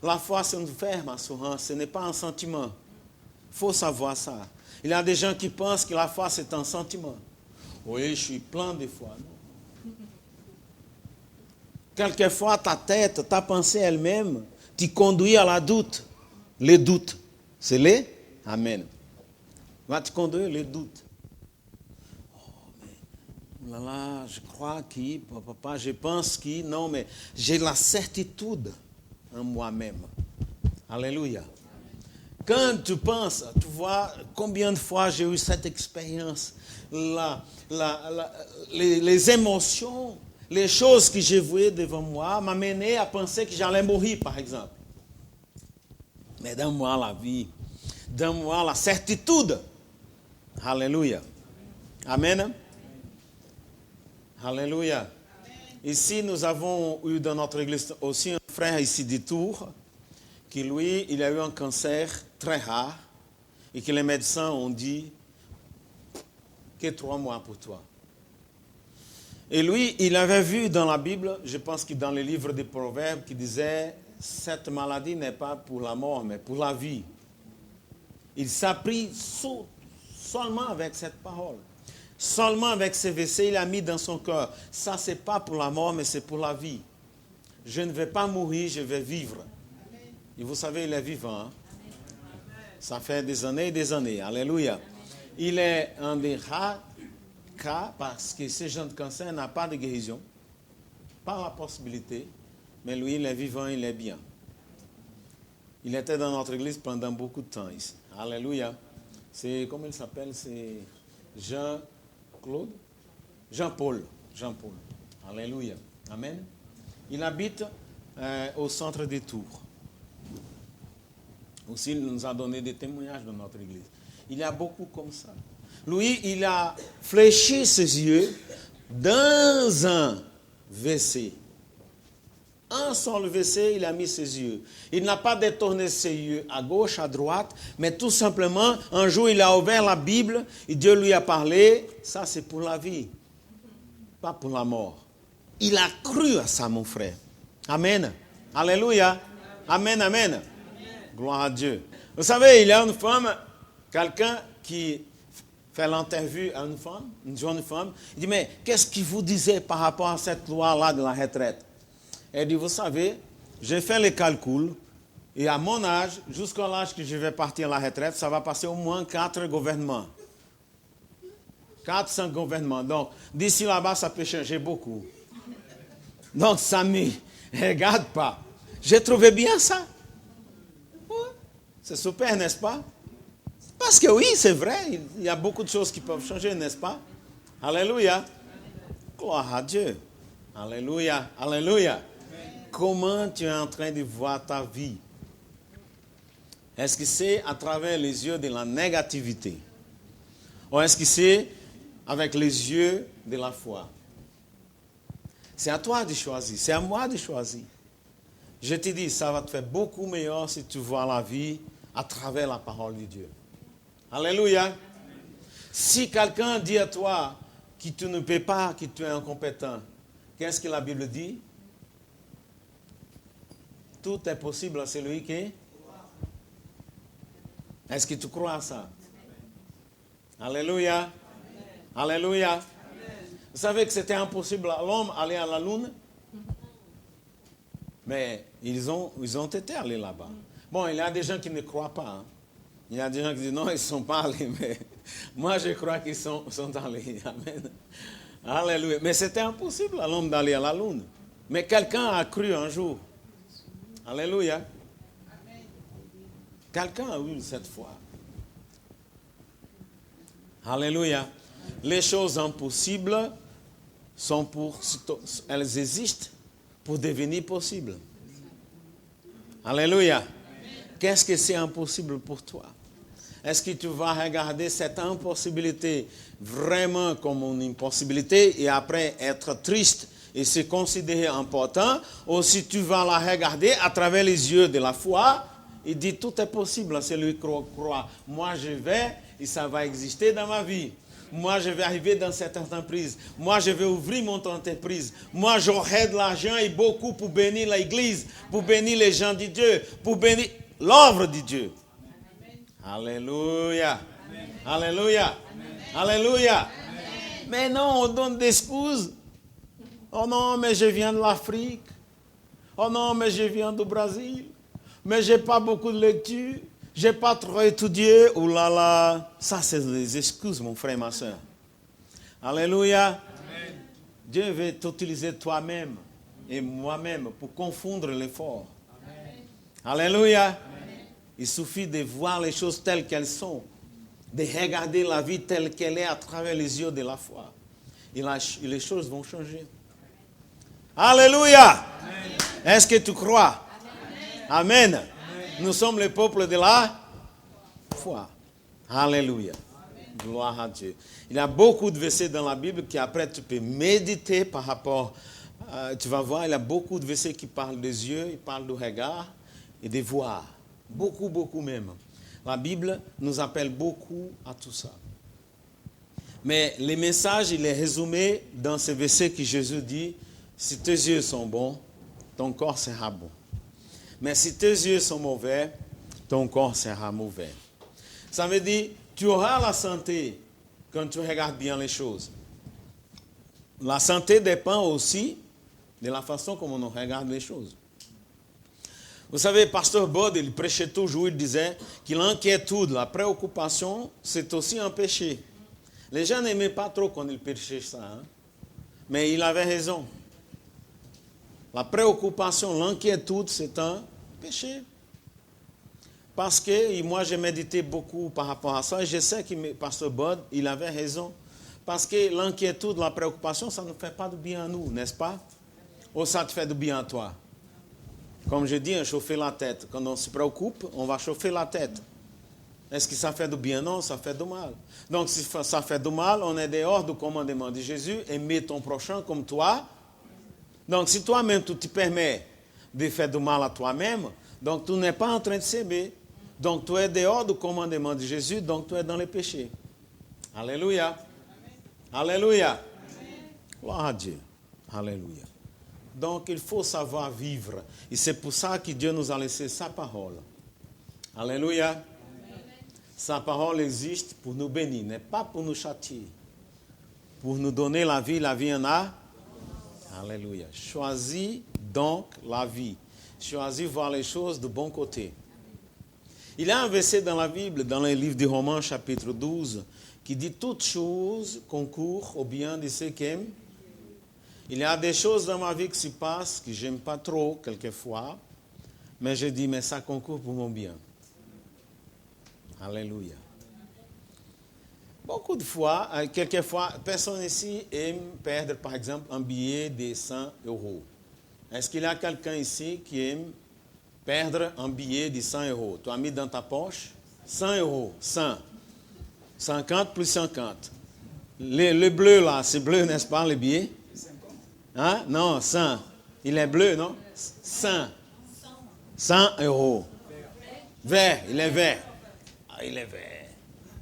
La foi, c'est une ferme assurance, ce n'est pas un sentiment. Il faut savoir ça. Il y a des gens qui pensent que la foi, c'est un sentiment. Oui, je suis plein de foi. Non. quelquefois ta tête, ta pensée elle-même, te conduit à la doute. Les doutes. C'est les Amen. Va te conduire les doutes. Oh, là là, je crois que, papa, je pense que, non, mais j'ai la certitude en moi-même. Alléluia. Quand tu penses, tu vois combien de fois j'ai eu cette expérience, les émotions, les choses que j'ai vues devant moi m'amenaient à penser que j'allais mourir, par exemple. Mais donne-moi la vie, donne-moi la certitude. Alléluia. Amen. Alléluia. Ici, nous avons eu dans notre église aussi un frère ici du Tours, qui lui, il a eu un cancer très rare et que les médecins ont dit que 3 mois pour toi. Et lui, il avait vu dans la Bible, je pense que dans les livres des Proverbes, qui disait cette maladie n'est pas pour la mort, mais pour la vie. Il s'apprit seulement avec cette parole. Seulement avec ces versets, il a mis dans son cœur, ça c'est pas pour la mort, mais c'est pour la vie. Je ne vais pas mourir, je vais vivre. Et vous savez, il est vivant. Hein? Ça fait des années et des années. Alléluia. Amen. Il est un des rares cas parce que ce genre de cancer n'a pas de guérison. Pas la possibilité. Mais lui, il est vivant, il est bien. Il était dans notre église pendant beaucoup de temps ici. Alléluia. C'est, comment il s'appelle? C'est Jean-Claude? Jean-Paul. Jean-Paul. Alléluia. Amen. Il habite au centre des Tours. Aussi, il nous a donné des témoignages dans notre église. Il y a beaucoup comme ça. Lui, il a fléchi ses yeux dans un WC. Un seul WC, il a mis ses yeux. Il n'a pas détourné ses yeux à gauche, à droite, mais tout simplement, un jour, il a ouvert la Bible et Dieu lui a parlé. Ça, c'est pour la vie, pas pour la mort. Il a cru à ça, mon frère. Amen. Alléluia. Amen, amen. Gloire à Dieu. Vous savez, il y a une femme, quelqu'un qui fait l'interview à une jeune femme. Il dit, mais qu'est-ce que vous disiez par rapport à cette loi-là de la retraite? Elle dit, vous savez, j'ai fait les calculs et à mon âge, jusqu'à l'âge que je vais partir à la retraite, ça va passer au moins 4 gouvernements. 4-5 gouvernements. Donc, d'ici là-bas, ça peut changer beaucoup. Donc, ça ne me regarde pas. J'ai trouvé bien ça. C'est super, n'est-ce pas? Parce que oui, c'est vrai, il y a beaucoup de choses qui peuvent changer, n'est-ce pas? Alléluia. Gloire à Dieu. Alléluia. Alléluia. Amen. Comment tu es en train de voir ta vie? Est-ce que c'est à travers les yeux de la négativité? Ou est-ce que c'est avec les yeux de la foi? C'est à toi de choisir, c'est à moi de choisir. Je te dis, ça va te faire beaucoup meilleur si tu vois la vie à travers la parole de Dieu. Alléluia. Amen. Si quelqu'un dit à toi que tu ne peux pas, que tu es incompétent, qu'est-ce que la Bible dit? Tout est possible à celui qui... Est-ce que tu crois à ça? Alléluia. Amen. Alléluia. Amen. Vous savez que c'était impossible à l'homme d'aller à la lune? Mais ils ont été allés là-bas. Bon, il y a des gens qui ne croient pas. Hein. Il y a des gens qui disent non, ils ne sont pas allés. Mais moi, je crois qu'ils sont allés. Amen. Alléluia. Mais c'était impossible à l'homme d'aller à la lune. Mais quelqu'un a cru un jour. Alléluia. Amen. Quelqu'un a eu cette foi. Alléluia. Les choses impossibles elles existent pour devenir possibles. Alléluia. Qu'est-ce que c'est impossible pour toi? Est-ce que tu vas regarder cette impossibilité vraiment comme une impossibilité et après être triste et se considérer important? Ou si tu vas la regarder à travers les yeux de la foi et dire tout est possible à celui qui croit. Moi je vais et ça va exister dans ma vie. Moi, je vais arriver dans cette entreprise. Moi, je vais ouvrir mon entreprise. Moi, j'aurai de l'argent et beaucoup pour bénir l'église, pour bénir les gens de Dieu, pour bénir l'œuvre de Dieu. Amen. Alléluia. Amen. Alléluia. Amen. Alléluia. Amen. Mais non, on donne des excuses. Oh non, mais je viens de l'Afrique. Oh non, mais je viens du Brésil. Mais je n'ai pas beaucoup de lecture. Je n'ai pas trop étudié. Oh là là. Ça, c'est des excuses, mon frère et ma soeur. Alléluia. Amen. Dieu veut t'utiliser toi-même et moi-même pour confondre l'effort. Alléluia. Amen. Il suffit de voir les choses telles qu'elles sont, de regarder la vie telle qu'elle est à travers les yeux de la foi. Et les choses vont changer. Alléluia. Amen. Est-ce que tu crois? Amen. Amen. Nous sommes le peuple de la foi. Alléluia. Amen. Gloire à Dieu. Il y a beaucoup de versets dans la Bible qui après tu peux méditer par rapport. Tu vas voir, il y a beaucoup de versets qui parlent des yeux, ils parlent du regard et des voir. Beaucoup, beaucoup même. La Bible nous appelle beaucoup à tout ça. Mais le message, il est résumé dans ce verset que Jésus dit, si tes yeux sont bons, ton corps sera bon. Mais si tes yeux sont mauvais, ton corps sera mauvais. Ça veut dire, tu auras la santé quand tu regardes bien les choses. La santé dépend aussi de la façon comme on regarde les choses. Vous savez, Pasteur Bod, il prêchait toujours, il disait que l'inquiétude, la préoccupation, c'est aussi un péché. Les gens n'aimaient pas trop quand il prêchait ça, hein? Mais il avait raison. La préoccupation, l'inquiétude, c'est un péché. Parce que moi, j'ai médité beaucoup par rapport à ça, et je sais que Pasteur Bod, il avait raison. Parce que l'inquiétude, la préoccupation, ça ne fait pas de bien à nous, n'est-ce pas? Ou ça te fait du bien à toi? Comme je dis, chauffer la tête. Quand on se préoccupe, on va chauffer la tête. Est-ce que ça fait du bien? Non, ça fait du mal. Donc, si ça fait du mal, on est dehors du commandement de Jésus. Aimer ton prochain comme toi. Donc, si toi-même, tu te permets de faire du mal à toi-même, donc tu n'es pas en train de s'aimer. Donc, tu es dehors du commandement de Jésus, donc tu es dans les péchés. Alléluia. Amen. Alléluia. Amen. Gloire à Dieu. Alléluia. Donc, il faut savoir vivre. Et c'est pour ça que Dieu nous a laissé sa parole. Alléluia. Amen. Sa parole existe pour nous bénir, n'est pas pour nous châtier. Pour nous donner la vie en a. Alléluia. Choisis donc la vie. Choisis voir les choses de bon côté. Il y a un verset dans la Bible, dans le livre de Romains, chapitre 12, qui dit « Toutes choses concourent au bien de ceux qui aiment ». Il y a des choses dans ma vie qui se passent que je n'aime pas trop, quelquefois, mais je dis, mais ça concourt pour mon bien. Alléluia. Beaucoup de fois, quelquefois, personne ici aime perdre, par exemple, un billet de 100 euros. Est-ce qu'il y a quelqu'un ici qui aime perdre un billet de 100 euros? Tu as mis dans ta poche 100 euros, 100. 50 plus 50. Le bleu là, c'est bleu, n'est-ce pas, le billet? Hein? Non, 100. Il est bleu, non? 100. 100 euros. Vert, il est vert. Ah, il est vert.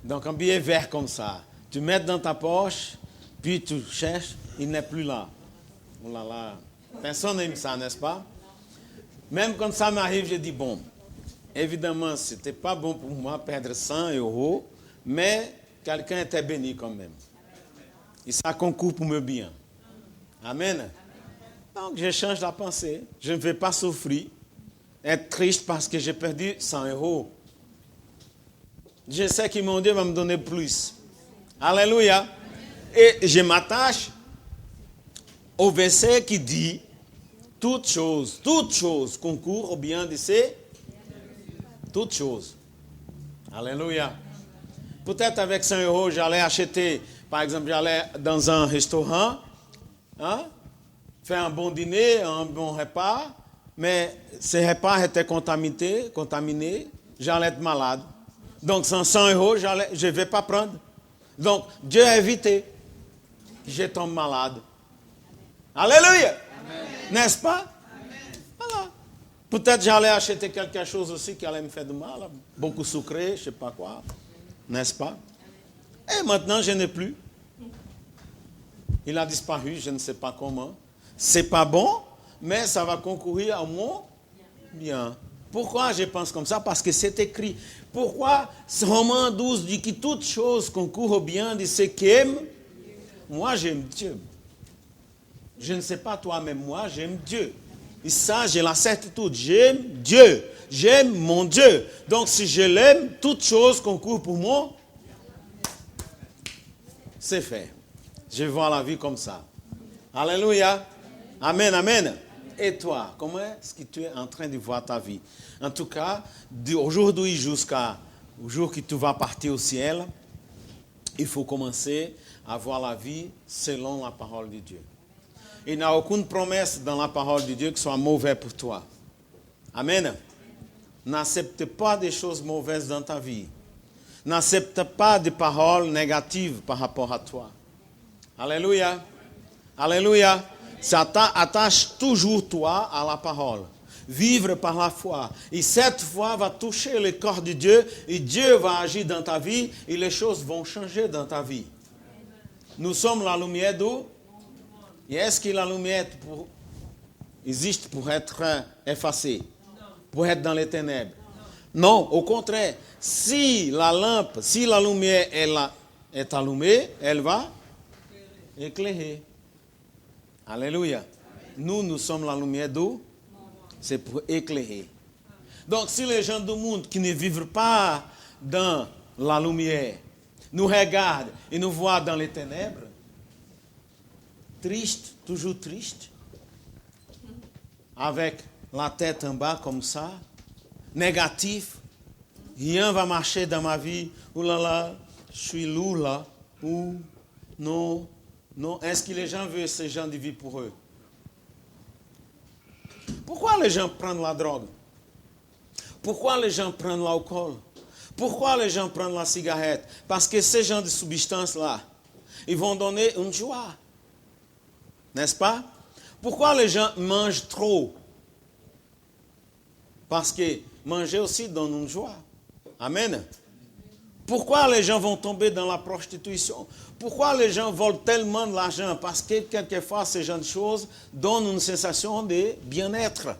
Donc un billet vert comme ça. Tu mets dans ta poche, puis tu cherches, il n'est plus là. Oh là là. Personne n'aime ça, n'est-ce pas? Même quand ça m'arrive, je dis, bon, évidemment, ce n'était pas bon pour moi perdre 100 euros, mais quelqu'un était béni quand même. Et ça concourt pour me bien. Amen. Donc, je change la pensée. Je ne vais pas souffrir, être triste parce que j'ai perdu 100 euros. Je sais que mon Dieu va me donner plus. Alléluia. Et je m'attache au verset qui dit toutes choses concourent au bien de ces toutes choses. Alléluia. Peut-être avec 100 euros, j'allais acheter, par exemple, j'allais dans un restaurant, hein, faire un bon dîner, un bon repas, mais ces repas étaient contaminés, j'allais être malade. Donc, sans 100 euros, je ne vais pas prendre. Donc, Dieu a évité. Je tombe malade. Alléluia. Amen. N'est-ce pas? Amen. Voilà. Peut-être j'allais acheter quelque chose aussi qui allait me faire du mal. Beaucoup sucré, je ne sais pas quoi. N'est-ce pas? Et maintenant, je n'ai plus. Il a disparu, je ne sais pas comment. C'est pas bon, mais ça va concourir à mon bien. Pourquoi je pense comme ça? Parce que c'est écrit. Pourquoi Romains 12 dit que toutes choses concourent au bien de ceux qui aiment? Moi, j'aime Dieu. Je ne sais pas toi, mais moi, j'aime Dieu. Et ça, j'ai la certitude. J'aime Dieu. J'aime mon Dieu. Donc, si je l'aime, toute chose concourt pour moi. C'est fait. Je vois la vie comme ça. Alléluia. Amen, amen. Et toi, comment est-ce que tu es en train de voir ta vie? En tout cas, d'aujourd'hui jusqu'au jour que tu vas partir au ciel, il faut commencer à voir la vie selon la parole de Dieu. Il n'y a aucune promesse dans la parole de Dieu qui soit mauvaise pour toi. Amen. N'accepte pas des choses mauvaises dans ta vie. N'accepte pas de paroles négatives par rapport à toi. Alléluia. Alléluia. Ça attache toujours toi à la parole. Vivre par la foi. Et cette foi va toucher le corps de Dieu et Dieu va agir dans ta vie et les choses vont changer dans ta vie. Nous sommes la lumière d'où? Et est-ce que la lumière existe pour être effacée? Pour être dans les ténèbres? Non, au contraire. Si la lampe, si la lumière est allumée, elle va éclairer. Alléluia. Nous sommes la lumière d'où? C'est pour éclairer. Donc, si les gens du monde qui ne vivent pas dans la lumière nous regardent et nous voient dans les ténèbres, triste, toujours triste, avec la tête en bas comme ça, négatif, rien va marcher dans ma vie, ouh là là, je suis lourd là, ou non, non, est-ce que les gens veulent ces gens de vie pour eux? Pourquoi les gens prennent la drogue? Pourquoi les gens prennent l'alcool? Pourquoi les gens prennent la cigarette? Parce que ces gens de substances-là, ils vont donner une joie. N'est-ce pas? Pourquoi les gens mangent trop? Parce que manger aussi donne une joie. Amen. Pourquoi les gens vont tomber dans la prostitution? Pourquoi les gens volent tellement de l'argent? Parce que quelquefois, ces genre de choses donnent une sensation de bien-être.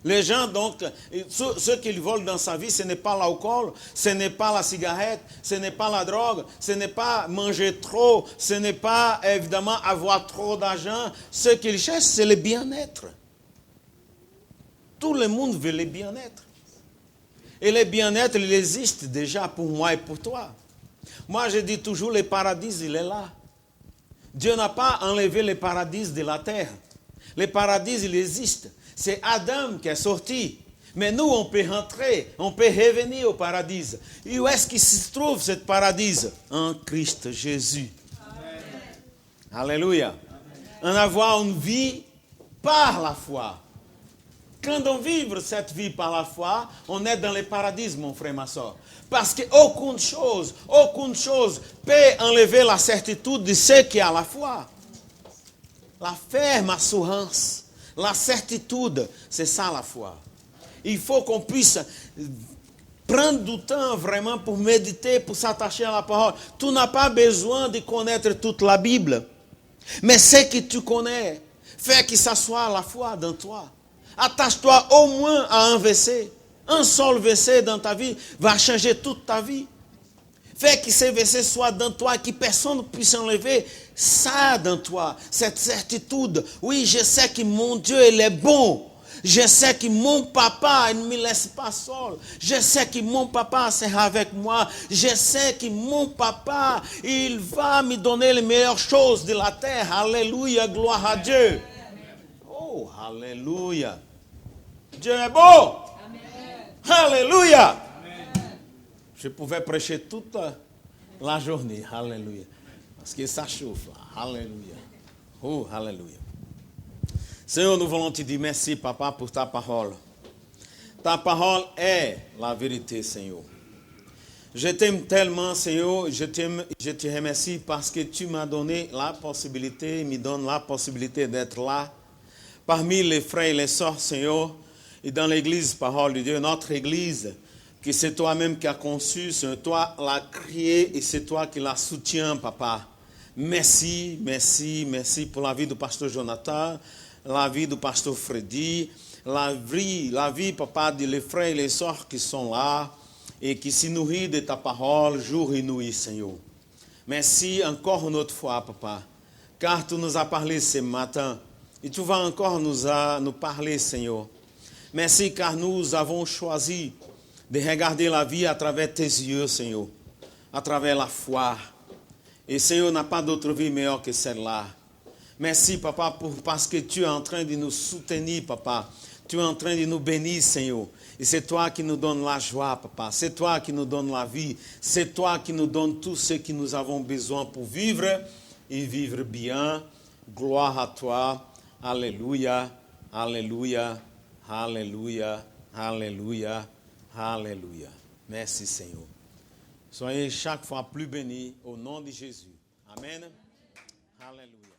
Les gens, donc, ce qu'ils volent dans sa vie, ce n'est pas l'alcool, ce n'est pas la cigarette, ce n'est pas la drogue, ce n'est pas manger trop, ce n'est pas, évidemment, avoir trop d'argent. Ce qu'ils cherchent, c'est le bien-être. Tout le monde veut le bien-être. Et le bien-être, il existe déjà pour moi et pour toi. Moi, je dis toujours, le paradis, il est là. Dieu n'a pas enlevé le paradis de la terre. Le paradis, il existe. C'est Adam qui est sorti. Mais nous, on peut rentrer, on peut revenir au paradis. Et où est-ce qu'il se trouve, ce paradis? En Christ Jésus. Amen. Alléluia. En avoir une vie par la foi. Quand on vit cette vie par la foi, on est dans le paradis, mon frère, ma soeur. Parce qu'aucune chose peut enlever la certitude de ce qui est à la foi. La ferme assurance, la certitude, c'est ça la foi. Il faut qu'on puisse prendre du temps vraiment pour méditer, pour s'attacher à la parole. Tu n'as pas besoin de connaître toute la Bible. Mais ce que tu connais, fait que ça soit la foi dans toi. Attache-toi au moins à un verset. Un seul verset dans ta vie va changer toute ta vie. Fais que ce verset soit dans toi, que personne ne puisse enlever ça dans toi. Cette certitude. Oui, je sais que mon Dieu, il est bon. Je sais que mon papa, il ne me laisse pas seul. Je sais que mon papa sera avec moi. Je sais que mon papa, il va me donner les meilleures choses de la terre. Alléluia, gloire à Dieu. Oh, alléluia. Dieu est beau. Amen. Alléluia. Amen. Je pouvais prêcher toute la journée. Alléluia. Parce que ça chauffe. Alléluia. Oh, alléluia. Seigneur, nous voulons te dire merci, papa, pour ta parole. Ta parole est la vérité, Seigneur. Je t'aime tellement, Seigneur. Je te remercie parce que tu m'as donné la possibilité, me donne la possibilité d'être là. Parmi les frères et les sœurs, Seigneur, et dans l'église, parole de Dieu, notre église, que c'est toi-même qui as conçu, c'est toi qui l'as créé et c'est toi qui la soutiens, papa. Merci, merci, merci pour la vie du pasteur Jonathan, la vie du pasteur Freddy, la vie, papa, de les frères et les sœurs qui sont là et qui se nourrissent de ta parole jour et nuit, Seigneur. Merci encore une autre fois, papa. car tu nous as parlé ce matin et tu vas encore nous parler, Seigneur. Merci car nous avons choisi de regarder la vie à travers tes yeux, Seigneur, à travers la foi. Et Seigneur, n'a pas d'autre vie meilleure que celle-là. Merci, Papa, parce que tu es en train de nous soutenir, Papa. Tu es en train de nous bénir, Seigneur. Et c'est toi qui nous donnes la joie, Papa. C'est toi qui nous donnes la vie. C'est toi qui nous donnes tout ce que nous avons besoin pour vivre et vivre bien. Gloire à toi. Alléluia, alléluia, alléluia, alléluia, alléluia. Merci, Seigneur. Soyez chaque fois plus bénis au nom de Jésus. Amen. Alléluia.